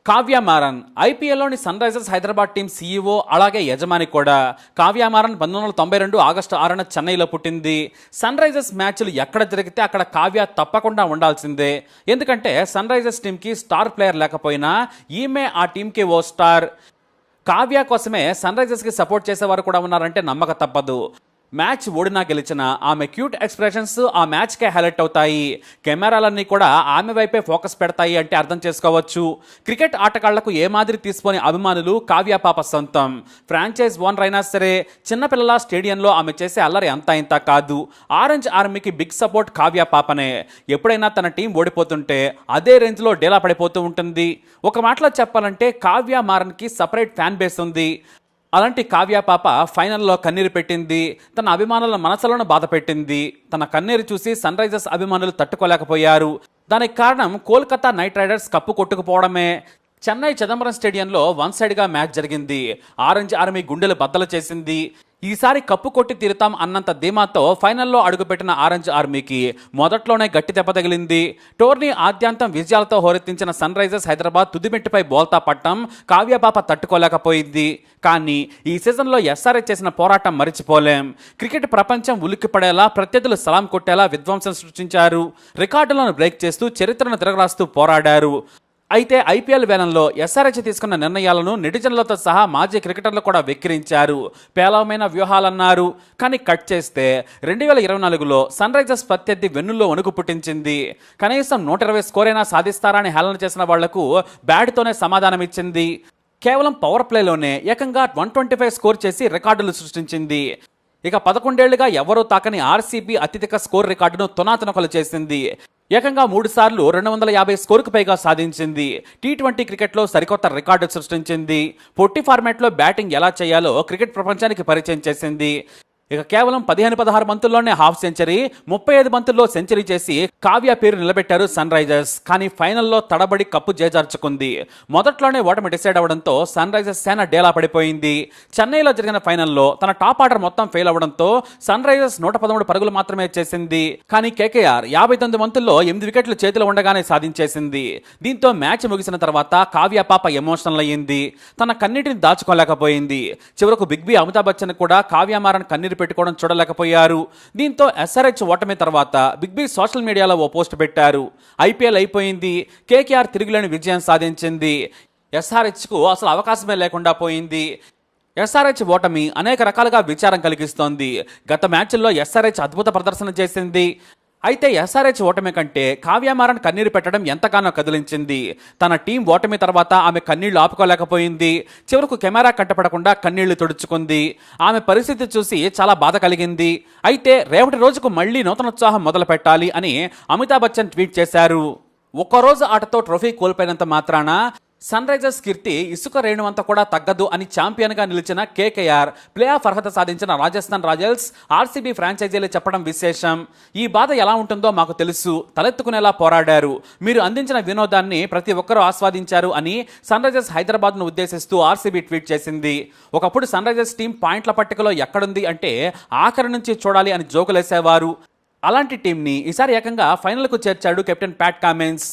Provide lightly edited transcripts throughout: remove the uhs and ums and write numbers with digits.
కావ్య మారన్ ఐపీఎల్లోని Sunrisers Hyderabad team CEO అలాగే యజమాని కూడా. కావ్య మారన్ 1992 ఆగస్టు 6న చెన్నైలో పుట్టింది. సన్ రైజర్స్ మ్యాచ్లు ఎక్కడ జరిగితే అక్కడ కావ్య తప్పకుండా ఉండాల్సిందే. ఎందుకంటే సన్ రైజర్స్ టీంకి స్టార్ ప్లేయర్ లేకపోయినా ఈమె ఆ టీంకి ఓ స్టార్. కావ్య కోసమే సన్ రైజర్స్కి సపోర్ట్ చేసేవారు కూడా ఉన్నారంటే నమ్మక తప్పదు. మ్యాచ్ ఓడినా గెలిచినా ఆమె క్యూట్ ఎక్స్ప్రెషన్స్ ఆ మ్యాచ్కే హైలైట్ అవుతాయి. కెమెరాలన్నీ కూడా ఆమె వైపే ఫోకస్ పెడతాయి అంటే అర్థం చేసుకోవచ్చు. క్రికెట్ ఆటగాళ్లకు ఏ మాదిరి తీసుకొని అభిమానులు కావ్య పాప సొంతం. ఫ్రాంచైజ్ ఓనర్ అయినా సరే చిన్నపిల్లల స్టేడియంలో ఆమె చేసే అల్లరి అంతా ఇంత కాదు. ఆరెంజ్ ఆర్మీకి బిగ్ సపోర్ట్ కావ్య పాపనే. ఎప్పుడైనా తన టీం ఓడిపోతుంటే అదే రేంజ్లో డేలా పడిపోతూ ఉంటుంది. ఒక మాటలో చెప్పాలంటే కావ్య మారన్కి సపరేట్ ఫ్యాన్ బేస్ ఉంది. అలాంటి కావ్య పాప ఫైనల్లో కన్నీరు పెట్టింది. తన అభిమానుల మనసులను బాధ పెట్టింది. తన కన్నీరు చూసి సన్ రైజర్స్ అభిమానులు తట్టుకోలేకపోయారు. దానికి కారణం కోల్కతా నైట్ రైడర్స్ కప్పు కొట్టుకుపోవడమే. చెన్నై చిదంబరం స్టేడియంలో వన్ సైడ్గా మ్యాచ్ జరిగింది. ఆరెంజ్ ఆర్మీ గుండెలు బద్దలు చేసింది. ఈసారి కప్పు కొట్టి తీరుతాం అన్నంత ధీమాతో ఫైనల్లో అడుగుపెట్టిన ఆరెంజ్ ఆర్మీకి మొదట్లోనే గట్టి దెబ్బ తగిలింది. టోర్నీ ఆద్యాంతం విజయాలతో హోరెత్తించిన సన్ రైజర్స్ హైదరాబాద్ తుదిమెట్టిపై బోల్తా పట్టం కావ్యపాప తట్టుకోలేకపోయింది. కానీ ఈ సీజన్లో ఎస్ఆర్హెచ్ చేసిన పోరాటం మరిచిపోలేం. క్రికెట్ ప్రపంచం ఉలిక్కిపడేలా ప్రత్యర్థులు సలాం కొట్టేలా విధ్వంసం సృష్టించారు. రికార్డులను బ్రేక్ చేస్తూ చరిత్రను తిరగరాస్తూ పోరాడారు. అయితే ఐపీఎల్ వేలంలో ఎస్ఆర్హెచ్ తీసుకున్న నిర్ణయాలను నెటిజన్లతో సహా మాజీ క్రికెటర్లు కూడా వెక్కిరించారు. పేలవమైన వ్యూహాలన్నారు. కానీ కట్ చేస్తే 2024లో సన్ రైజర్స్ ప్రత్యర్థి వెన్నుల్లో వణుకు పుట్టించింది. కనీసం 120 స్కోర్ అయినా సాధిస్తారని హేళన చేసిన వాళ్లకు బ్యాట్తోనే సమాధానం ఇచ్చింది. కేవలం పవర్ ప్లేలోనే ఏకంగా 125 స్కోర్ చేసి రికార్డులు సృష్టించింది. ఇక 11 ఏళ్లుగా ఎవరూ తాకని ఆర్సీబీ అత్యధిక స్కోర్ రికార్డును తునాతునకలు చేసింది. ఏకంగా 3 సార్లు 250 స్కోరుకు పైగా సాధించింది. టీ20 క్రికెట్లో సరికొత్త రికార్డు సృష్టించింది. పొట్టి ఫార్మాట్లో బ్యాటింగ్ ఎలా చేయాలో క్రికెట్ ప్రపంచానికి పరిచయం చేసింది. ఇక కేవలం 15-16 బంతుల్లోనే హాఫ్ సెంచరీ, 35 బంతుల్లో సెంచరీ చేసి కావ్య పేరు నిలబెట్టారు సన్ రైజర్స్. కానీ ఫైనల్లో తడబడి కప్పు చేజార్చుకుంది. మొదట్లోనే ఓటమి డిసైడ్ అవడంతో సన్ రైజర్స్ సేన డేలా పడిపోయింది. చెన్నైలో జరిగిన ఫైనల్లో తన టాప్ ఆర్డర్ మొత్తం ఫెయిల్ అవడంతో సన్ రైజర్స్ 113 పరుగులు మాత్రమే చేసింది. కానీ కేకేఆర్ 59 బంతుల్లో 8 వికెట్లు చేతిలో ఉండగానే సాధించేసింది. దీంతో మ్యాచ్ ముగిసిన తర్వాత కావ్య పాప ఎమోషనల్ అయ్యింది. తన కన్నీటిని దాచుకోలేకపోయింది. చివరకు బిగ్ బి అమితాబ్ బచ్చన్ కూడా కావ్య మారన్ కన్నీరు పెట్టుకోవడం చూడలేకపోయారు. దీంతో ఎస్ఆర్హెచ్ ఓటమి తర్వాత బిగ్ బి సోషల్ మీడియాలో ఓ పోస్ట్ పెట్టారు. ఐపీఎల్ అయిపోయింది, కేకేఆర్ తిరుగులేని విజయం సాధించింది, ఎస్ఆర్హెచ్కు అసలు అవకాశమే లేకుండా పోయింది. ఎస్ఆర్హెచ్ ఓటమి అనేక రకాలుగా విచారం కలిగిస్తోంది. గత మ్యాచ్ల్లో ఎస్ఆర్హెచ్ అద్భుత ప్రదర్శన చేసింది. అయితే ఎస్ఆర్హెచ్ ఓటమి కంటే కావ్య మారన్ కన్నీరు పెట్టడం ఎంతగానో కదిలించింది. తన టీం ఓటమి తర్వాత ఆమె కన్నీళ్లు ఆపుకోలేకపోయింది. చివరకు కెమెరా కట్టపడకుండా కన్నీళ్లు తుడుచుకుంది. ఆమె పరిస్థితి చూసి చాలా బాధ కలిగింది. అయితే రేపటి రోజుకు మళ్లీ నూతనోత్సాహం మొదలు పెట్టాలి అని అమితాబ్ బచ్చన్ ట్వీట్ చేశారు. ఒక్కరోజు ఆటతో ట్రోఫీ కోల్పోయినంత మాత్రాన సన్ రైజర్స్ కీర్తి ఇసుక రేణువంత కూడా తగ్గదు అని ఛాంపియన్గా నిలిచిన కేకేఆర్, ప్లే ఆఫ్ అర్హత సాధించిన రాజస్థాన్ రాయల్స్, ఆర్సీబీ ఫ్రాంచైజీలు చెప్పడం విశేషం. ఈ బాధ ఎలా ఉంటుందో మాకు తెలుసు, తలెత్తుకునేలా పోరాడారు, మీరు అందించిన వినోదాన్ని ప్రతి ఒక్కరూ ఆస్వాదించారు అని సన్ రైజర్స్ హైదరాబాద్ను ఉద్దేశిస్తూ ఆర్సీబీ ట్వీట్ చేసింది. ఒకప్పుడు సన్ రైజర్స్ టీం పాయింట్ల పట్టికలో ఎక్కడుంది అంటే ఆఖరి నుంచి చూడాలి అని జోకులేసేవారు. అలాంటి టీంని ఈసారి ఏకంగా ఫైనల్కు చేర్చాడు కెప్టెన్ ప్యాట్ కమిన్స్.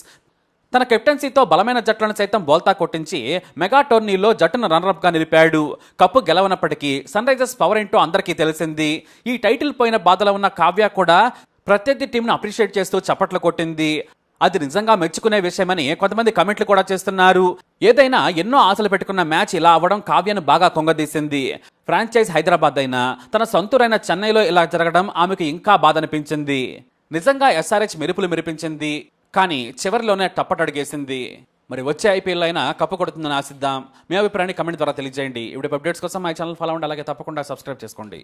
తన కెప్టెన్సీతో బలమైన జట్లను సైతం బోల్తా కొట్టించి మెగా టోర్నీలో జట్టును రన్నరప్గా నిలిపాడు. కప్పు గెలవనప్పటికీ సన్ రైజర్స్ పవర్ ఏంటో అందరికీ తెలిసింది. ఈ టైటిల్ పోయిన బాధలో ఉన్న కావ్య కూడా ప్రత్యర్థి టీంను అప్రిషియేట్ చేస్తూ చప్పట్లు కొట్టింది. అది నిజంగా మెచ్చుకునే విషయమని కొంతమంది కమెంట్లు కూడా చేస్తున్నారు. ఏదైనా ఎన్నో ఆశలు పెట్టుకున్న మ్యాచ్ ఇలా అవ్వడం కావ్యను బాగా కొంగదీసింది. ఫ్రాంచైజ్ హైదరాబాద్ అయినా తన సొంతూరైన చెన్నైలో ఇలా జరగడం ఆమెకు ఇంకా బాధ అనిపించింది. నిజంగా ఎస్ఆర్హెచ్ మెరుపులు మెరిపించింది, కానీ చివరిలోనే టప్పటడిగేసింది. మరి వచ్చే ఐపీఎల్ అయినా కప్పు కొడుతుందని ఆశిద్దాం. మీ అభిప్రాయాన్ని కమెంట్ ద్వారా తెలియజేయండి. ఇప్పుడు అప్డేట్స్ కోసం మా ఛానల్ ఫాలో అవ్వండి, అలాగే తప్పకుండా సబ్స్క్రైబ్ చేసుకోండి.